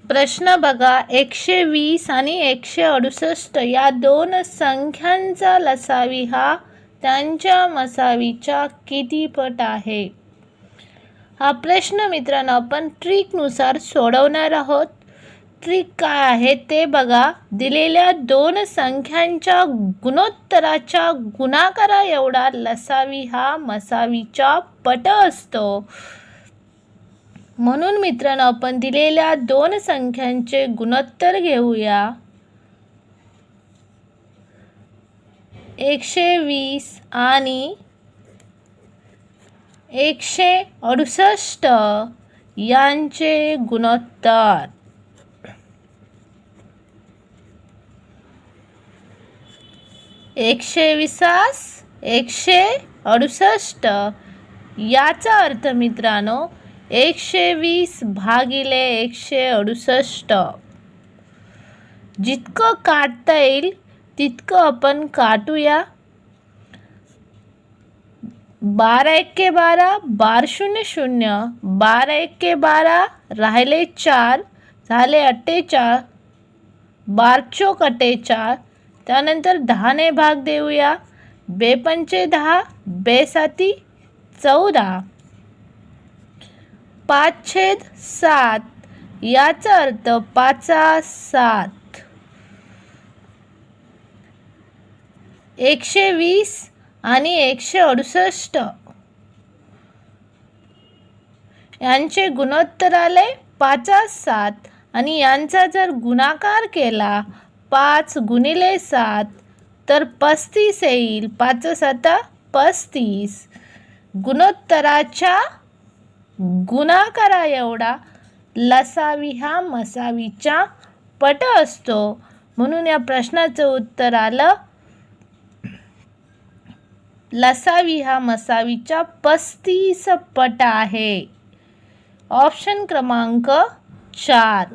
प्रश्न बघा, 120 आणि 168 या दोन संख्यांचा लसावी हा त्यांच्या मसावीच्या किती पट आहे? हा प्रश्न मित्रांनो आपण ट्रिकनुसार सोडवणार आहोत. ट्रिक काय आहे ते बघा. दिलेल्या दोन संख्यांच्या गुणोत्तराच्या गुणाकारा एवढा लसावी हा मसावीचा पट असतो. म्हणून मित्रांनो आपण दिलेल्या दोन संख्यांचे गुणोत्तर घेऊया. 120 आणि 168 यांचे गुणोत्तर. एकशे 168 याचा अर्थ मित्रांनो 120 भागिले 168. जितकं काढता येईल तितकं आपण काटूया. 12 एके 12, 12 शून्य शून्य, 12 एके 12, राहिले 4, झाले 48, 12 चोक 48. त्यानंतर 10 ने भाग देऊया. 2 पंचे 10, 2 साती 14, 5/7 याचा अर्थ 5/7. 120 आणि 168 यांचे गुणोत्तर आले 5/7 आणि यांचा जर गुणाकार केला 5 गुणिले 7 तर 35 येईल. 5/7 35. गुणोत्तराच्या गुणाकारा एवढा लसावी हा मसावीचा पट असतो. म्हणून या प्रश्नाचं उत्तर आलं लसावी हा मसावीचा 35 पट आहे. ऑप्शन क्रमांक 4.